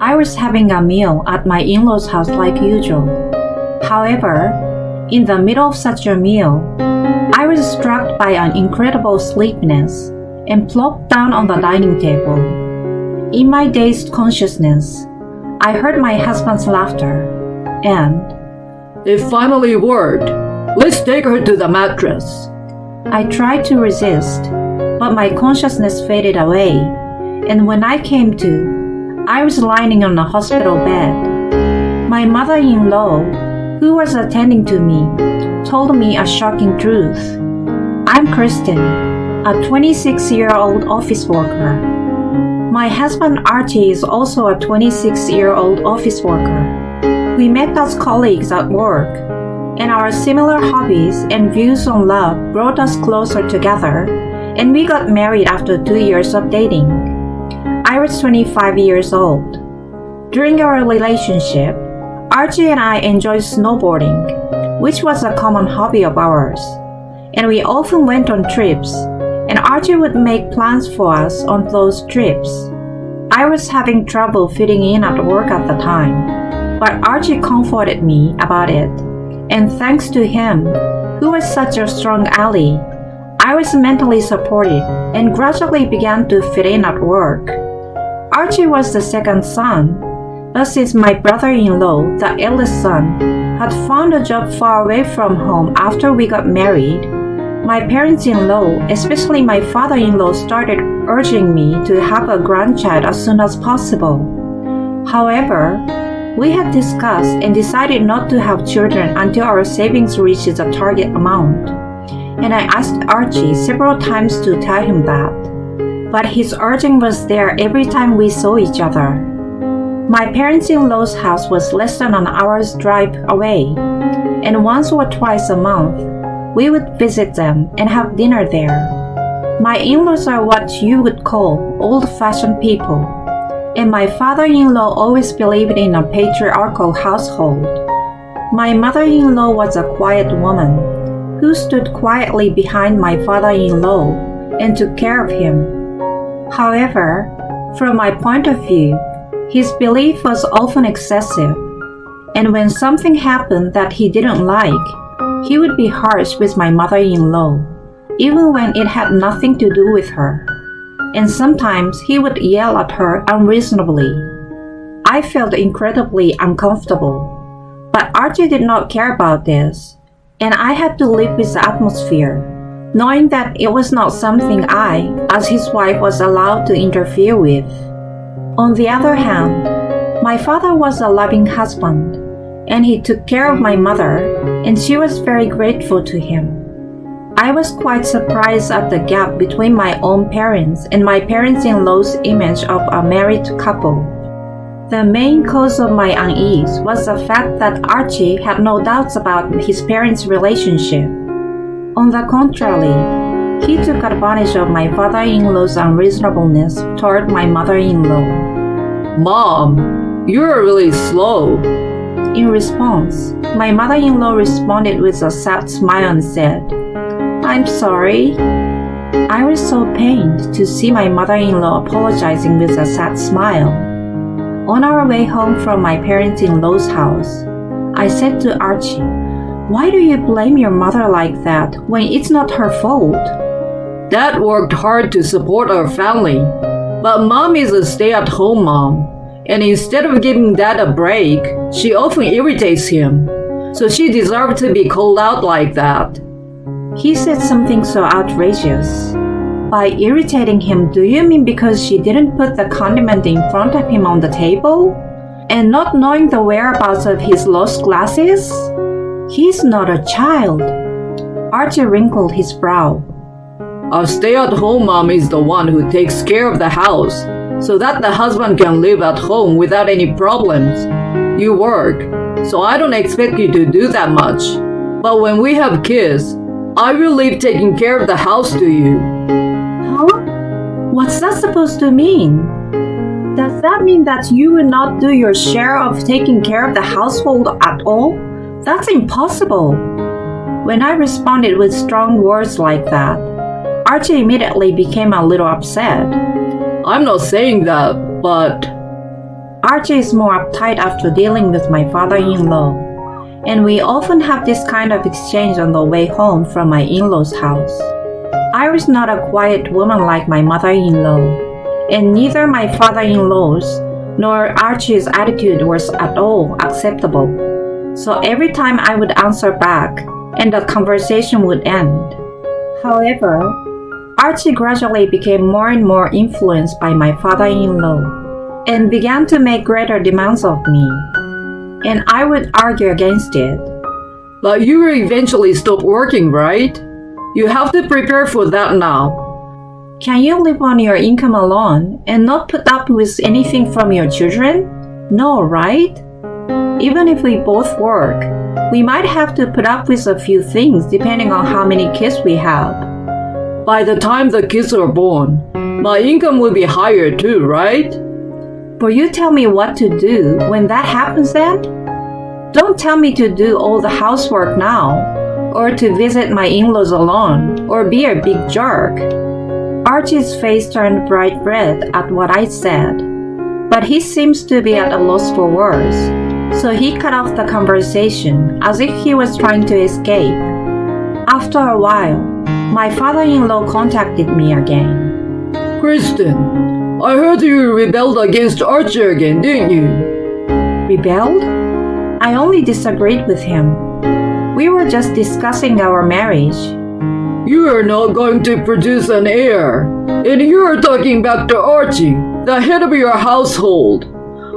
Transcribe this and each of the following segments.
I was having a meal at my in-laws' house like usual. However, in the middle of such a meal, I was struck by an incredible sleepiness and plopped down on the dining table. In my dazed consciousness, I heard my husband's laughter, and "It finally worked. Let's take her to the mattress." I tried to resist, but my consciousness faded away, and when I came to, I was lying on a hospital bed. My mother-in-law, who was attending to me, told me a shocking truth. I'm Kristen, a 26-year-old office worker. My husband Archie is also a 26-year-old office worker. We met as colleagues at work, and our similar hobbies and views on love brought us closer together, and we got married after 2 years of dating. I was 25 years old. During our relationship, Archie and I enjoyed snowboarding, which was a common hobby of ours, and we often went on trips, and Archie would make plans for us on those trips. I was having trouble fitting in at work at the time, but Archie comforted me about it, and thanks to him, who was such a strong ally, I was mentally supported and gradually began to fit in at work. Archie was the second son, but since my brother-in-law, the eldest son, had found a job far away from home after we got married, my parents-in-law, especially my father-in-law, started urging me to have a grandchild as soon as possible. However, we had discussed and decided not to have children until our savings reaches a target amount, and I asked Archie several times to tell him that, but his urging was there every time we saw each other. My parents-in-law's house was less than an hour's drive away, and once or twice a month, we would visit them and have dinner there. My in-laws are what you would call old-fashioned people, and my father-in-law always believed in a patriarchal household. My mother-in-law was a quiet woman who stood quietly behind my father-in-law and took care of him. However, from my point of view, his belief was often excessive, and when something happened that he didn't like, he would be harsh with my mother-in-law, even when it had nothing to do with her, and sometimes he would yell at her unreasonably. I felt incredibly uncomfortable, but Archie did not care about this, and I had to live with the atmosphere, knowing that it was not something I, as his wife, was allowed to interfere with. On the other hand, my father was a loving husband, and he took care of my mother, and she was very grateful to him. I was quite surprised at the gap between my own parents and my parents-in-law's image of a married couple. The main cause of my unease was the fact that Archie had no doubts about his parents' relationship. On the contrary, he took advantage of my father-in-law's unreasonableness toward my mother-in-law. "Mom, you're really slow." In response, my mother-in-law responded with a sad smile and said, "I'm sorry." I was so pained to see my mother-in-law apologizing with a sad smile. On our way home from my parents-in-law's house, I said to Archie, "Why do you blame your mother like that when it's not her fault?" "Dad worked hard to support our family, but Mom is a stay-at-home mom, and instead of giving Dad a break, she often irritates him, so she deserved to be called out like that." He said something so outrageous. By irritating him, do you mean because she didn't put the condiment in front of him on the table? And not knowing the whereabouts of his lost glasses? He's not a child. Archie wrinkled his brow. "A stay-at-home mom is the one who takes care of the house, so that the husband can live at home without any problems. You work, so I don't expect you to do that much. But when we have kids, I will leave taking care of the house to you." Huh? What's that supposed to mean? Does that mean that you will not do your share of taking care of the household at all? That's impossible. When I responded with strong words like that, Archie immediately became a little upset. "I'm not saying that, but..." Archie is more uptight after dealing with my father-in-law, and we often have this kind of exchange on the way home from my in-laws' house. I was not a quiet woman like my mother-in-law, and neither my father-in-law's nor Archie's attitude was at all acceptable. So every time I would answer back, and the conversation would end. However, Archie gradually became more and more influenced by my father-in-law and began to make greater demands of me, and I would argue against it. But you will eventually stop working, right? You have to prepare for that now. Can you live on your income alone and not put up with anything from your children? No, right? Even if we both work, we might have to put up with a few things depending on how many kids we have. By the time the kids are born, my income will be higher too, right? Will you tell me what to do when that happens then? Don't tell me to do all the housework now, or to visit my in-laws alone, or be a big jerk. Archie's face turned bright red at what I said, but he seems to be at a loss for words, so he cut off the conversation as if he was trying to escape. After a while, my father-in-law contacted me again. Kristen, I heard you rebelled against Archie again, didn't you? Rebelled? I only disagreed with him. We were just discussing our marriage. You are not going to produce an heir, and you are talking back to Archie, the head of your household.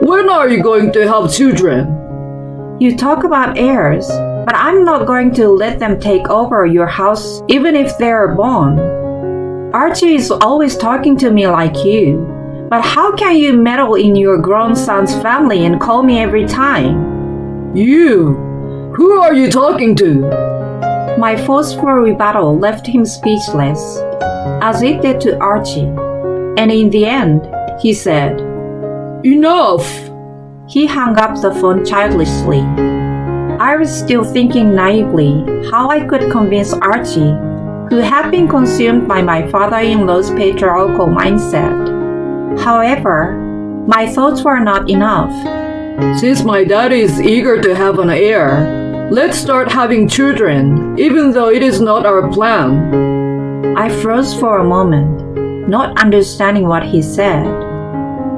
When are you going to have children? You talk about heirs, but I'm not going to let them take over your house even if they're born. Archie is always talking to me like you, but how can you meddle in your grown son's family and call me every time? You? Who are you talking to? My forceful rebuttal left him speechless, as it did to Archie, and in the end, he said, Enough! He hung up the phone childishly. I was still thinking naively how I could convince Archie, who had been consumed by my father-in-law's patriarchal mindset. However, my thoughts were not enough. Since my dad is eager to have an heir, let's start having children, even though it is not our plan. I froze for a moment, not understanding what he said.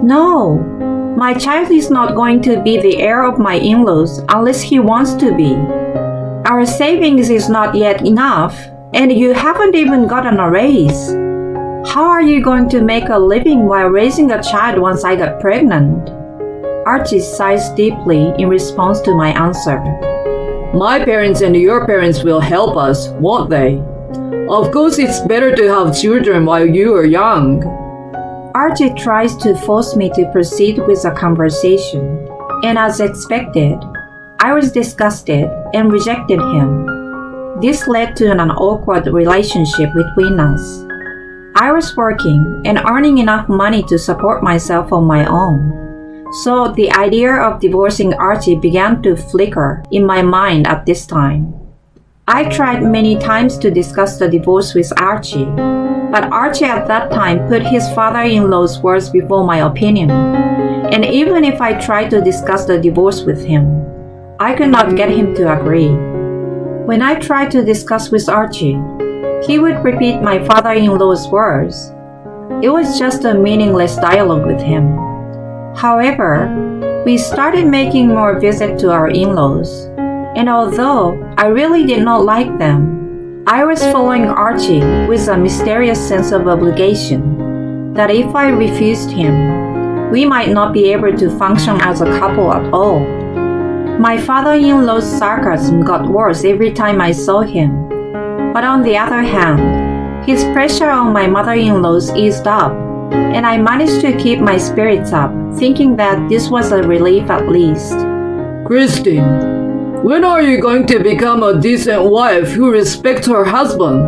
No, my child is not going to be the heir of my in-laws unless he wants to be. Our savings is not yet enough, and you haven't even gotten a raise. How are you going to make a living while raising a child once I got pregnant? Archie sighs deeply in response to my answer. My parents and your parents will help us, won't they? Of course, it's better to have children while you are young. Archie tries to force me to proceed with the conversation, and as expected, I was disgusted and rejected him. This led to an awkward relationship between us. I was working and earning enough money to support myself on my own, so the idea of divorcing Archie began to flicker in my mind at this time. I tried many times to discuss the divorce with Archie, but Archie at that time put his father-in-law's words before my opinion, and even if I tried to discuss the divorce with him, I could not get him to agree. When I tried to discuss with Archie, he would repeat my father-in-law's words. It was just a meaningless dialogue with him. However, we started making more visits to our in-laws, and although I really did not like them, I was following Archie with a mysterious sense of obligation that if I refused him, we might not be able to function as a couple at all. My father-in-law's sarcasm got worse every time I saw him, but on the other hand, his pressure on my mother-in-law's eased up, and I managed to keep my spirits up, thinking that this was a relief at least. Christine, when are you going to become a decent wife who respects her husband?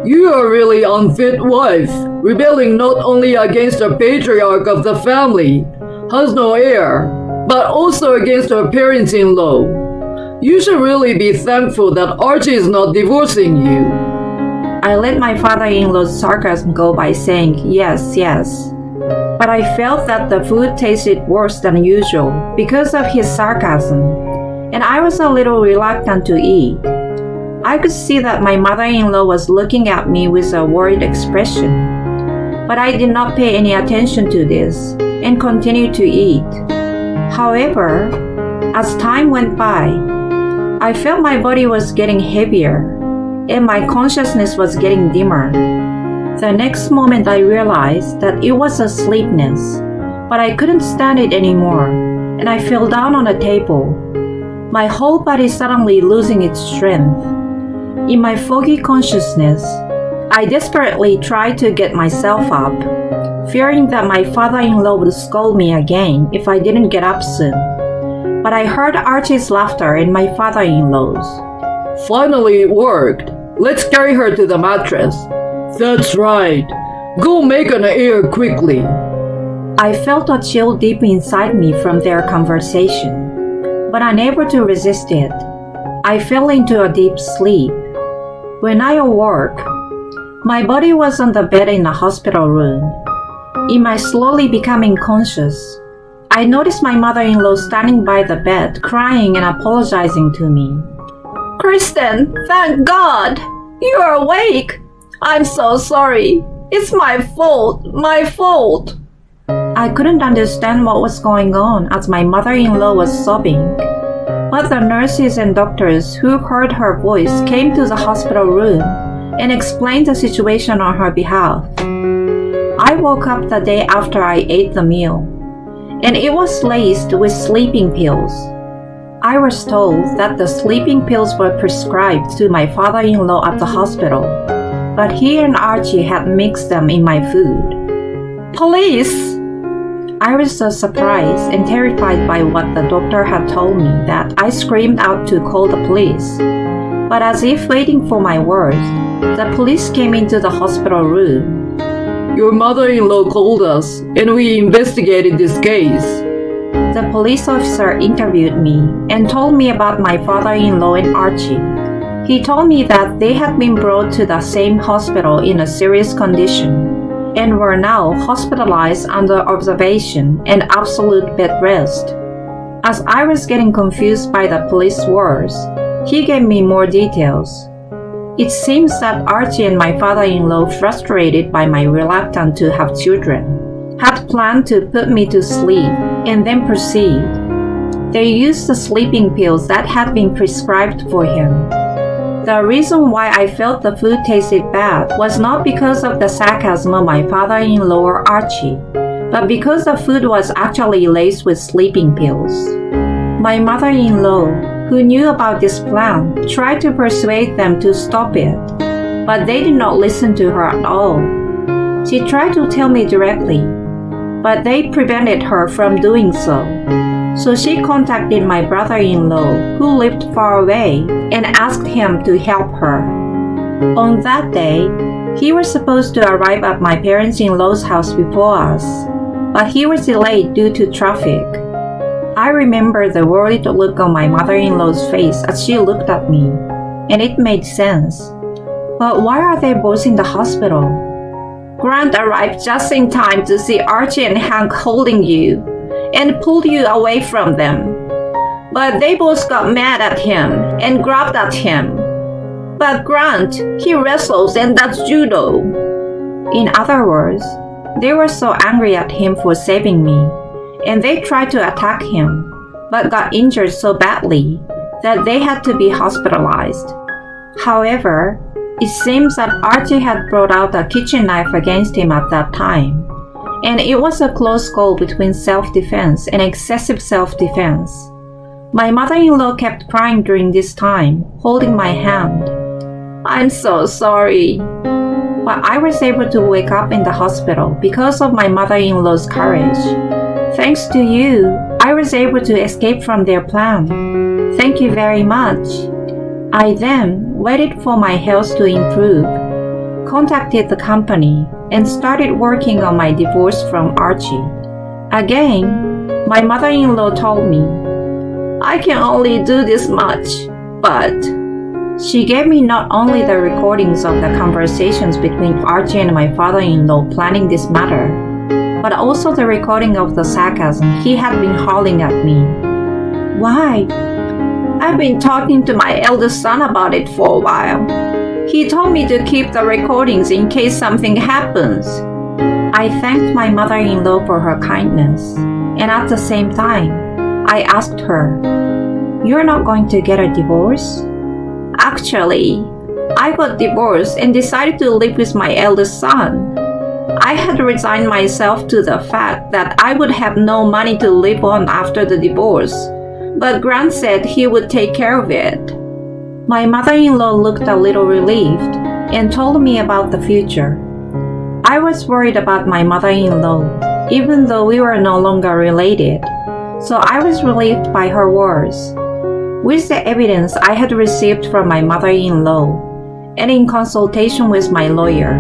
You are really unfit wife, rebelling not only against the patriarch of the family, has no heir, but also against her parents-in-law. You should really be thankful that Archie is not divorcing you. I let my father-in-law's sarcasm go by saying yes, but I felt that the food tasted worse than usual because of his sarcasm, and I was a little reluctant to eat. I could see that my mother-in-law was looking at me with a worried expression, but I did not pay any attention to this and continued to eat. However, as time went by, I felt my body was getting heavier and my consciousness was getting dimmer. The next moment I realized that it was a sleepiness, but I couldn't stand it anymore, and I fell down on a table, my whole body suddenly losing its strength. In my foggy consciousness, I desperately tried to get myself up, fearing that my father-in-law would scold me again if I didn't get up soon. But I heard Archie's laughter and my father-in-law's. Finally it worked. Let's carry her to the mattress. That's right. Go make an heir quickly. I felt a chill deep inside me from their conversation, but unable to resist it, I fell into a deep sleep. When I awoke, my body was on the bed in the hospital room. In my slowly becoming conscious, I noticed my mother-in-law standing by the bed, crying and apologizing to me. Kristen, thank God! You are awake! I'm so sorry. It's my fault. My fault. I couldn't understand what was going on as my mother-in-law was sobbing. But the nurses and doctors who heard her voice came to the hospital room and explained the situation on her behalf. I woke up the day after I ate the meal, and it was laced with sleeping pills. I was told that the sleeping pills were prescribed to my father-in-law at the hospital, but he and Archie had mixed them in my food. Police! I was so surprised and terrified by what the doctor had told me that I screamed out to call the police. But as if waiting for my words, the police came into the hospital room. Your mother-in-law called us, and we investigated this case. The police officer interviewed me and told me about my father-in-law and Archie. He told me that they had been brought to the same hospital in a serious condition and were now hospitalized under observation and absolute bed rest. As I was getting confused by the police words, he gave me more details. It seems that Archie and my father-in-law, frustrated by my reluctance to have children, had planned to put me to sleep and then proceed. They used the sleeping pills that had been prescribed for him. The reason why I felt the food tasted bad was not because of the sarcasm of my father-in-law or Archie, but because the food was actually laced with sleeping pills. My mother-in-law, who knew about this plan, tried to persuade them to stop it, but they did not listen to her at all. She tried to tell me directly, but they prevented her from doing so. So she contacted my brother-in-law, who lived far away, and asked him to help her. On that day, he was supposed to arrive at my parents-in-law's house before us, but he was delayed due to traffic. I remember the worried look on my mother-in-law's face as she looked at me, and it made sense. But why are they both in the hospital? Grant arrived just in time to see Archie and Hank holding you and pulled you away from them. But they both got mad at him and grabbed at him. But Grant, he wrestles and that's judo. In other words, they were so angry at him for saving me, and they tried to attack him, but got injured so badly that they had to be hospitalized. However, it seems that Archie had brought out a kitchen knife against him at that time, and it was a close call between self-defense and excessive self-defense. My mother-in-law kept crying during this time, holding my hand. I'm so sorry. But I was able to wake up in the hospital because of my mother-in-law's courage. Thanks to you, I was able to escape from their plan. Thank you very much. I then waited for my health to improve, contacted the company, and started working on my divorce from Archie. Again, my mother-in-law told me, I can only do this much, but... She gave me not only the recordings of the conversations between Archie and my father-in-law planning this matter, but also the recording of the sarcasm he had been hurling at me. Why? I've been talking to my eldest son about it for a while. He told me to keep the recordings in case something happens. I thanked my mother-in-law for her kindness, and at the same time, I asked her, "You're not going to get a divorce?" Actually, I got divorced and decided to live with my eldest son. I had resigned myself to the fact that I would have no money to live on after the divorce, but Grant said he would take care of it. My mother-in-law looked a little relieved and told me about the future. I was worried about my mother-in-law, even though we were no longer related, so I was relieved by her words. With the evidence I had received from my mother-in-law, and in consultation with my lawyer,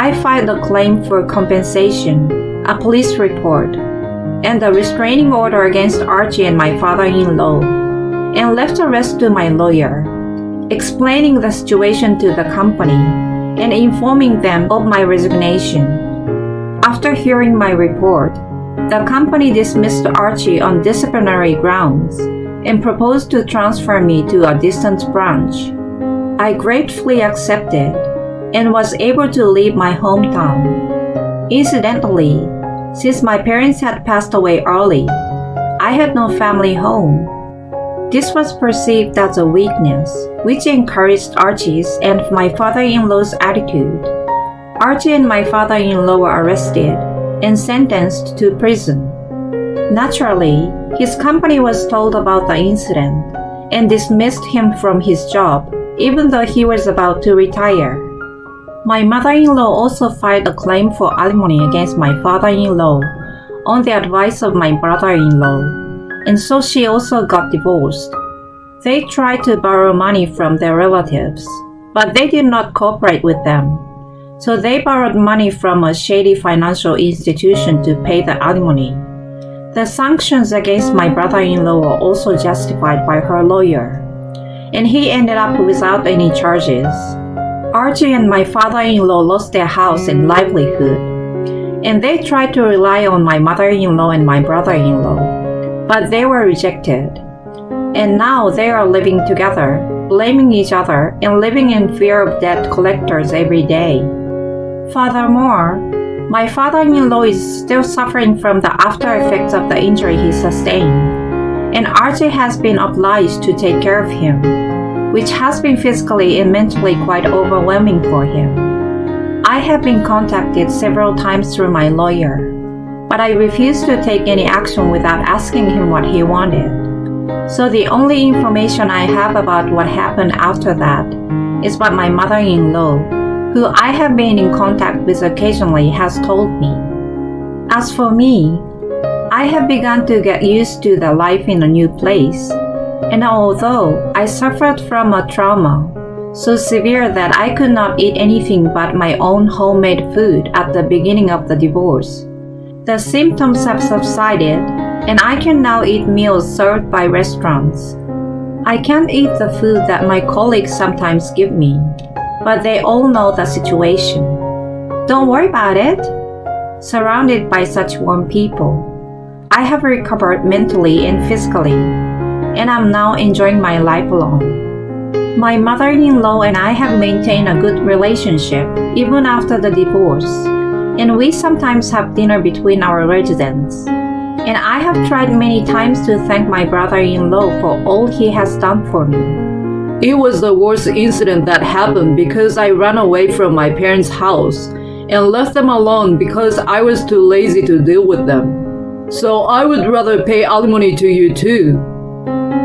I filed a claim for compensation, a police report, and a restraining order against Archie and my father-in-law, and left the rest to my lawyer, explaining the situation to the company and informing them of my resignation. After hearing my report, the company dismissed Archie on disciplinary grounds and proposed to transfer me to a distant branch. I gratefully accepted and was able to leave my hometown. Incidentally, since my parents had passed away early, I had no family home. This was perceived as a weakness, which encouraged Archie's and my father-in-law's attitude. Archie and my father-in-law were arrested and sentenced to prison. Naturally, his company was told about the incident and dismissed him from his job, even though he was about to retire. My mother-in-law also filed a claim for alimony against my father-in-law on the advice of my brother-in-law, and so she also got divorced. They tried to borrow money from their relatives, but they did not cooperate with them, so they borrowed money from a shady financial institution to pay the alimony. The sanctions against my brother-in-law were also justified by her lawyer, and he ended up without any charges. Archie and my father-in-law lost their house and livelihood, and they tried to rely on my mother-in-law and my brother-in-law, but they were rejected. And now they are living together, blaming each other and living in fear of debt collectors every day. Furthermore, my father-in-law is still suffering from the after effects of the injury he sustained, and Archie has been obliged to take care of him, which has been physically and mentally quite overwhelming for him. I have been contacted several times through my lawyer, but I refused to take any action without asking him what he wanted. So the only information I have about what happened after that is what my mother-in-law, who I have been in contact with occasionally, has told me. As for me, I have begun to get used to the life in a new place, and although I suffered from a trauma so severe that I could not eat anything but my own homemade food at the beginning of the divorce, the symptoms have subsided and I can now eat meals served by restaurants. I can't eat the food that my colleagues sometimes give me, but they all know the situation. Don't worry about it. Surrounded by such warm people, I have recovered mentally and physically, and I'm now enjoying my life alone. My mother-in-law and I have maintained a good relationship even after the divorce, and we sometimes have dinner between our residents. And I have tried many times to thank my brother-in-law for all he has done for me. It was the worst incident that happened because I ran away from my parents' house and left them alone because I was too lazy to deal with them. So I would rather pay alimony to you too.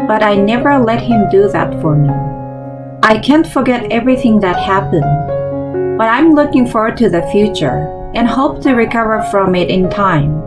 But I never let him do that for me. I can't forget everything that happened, but I'm looking forward to the future and hope to recover from it in time.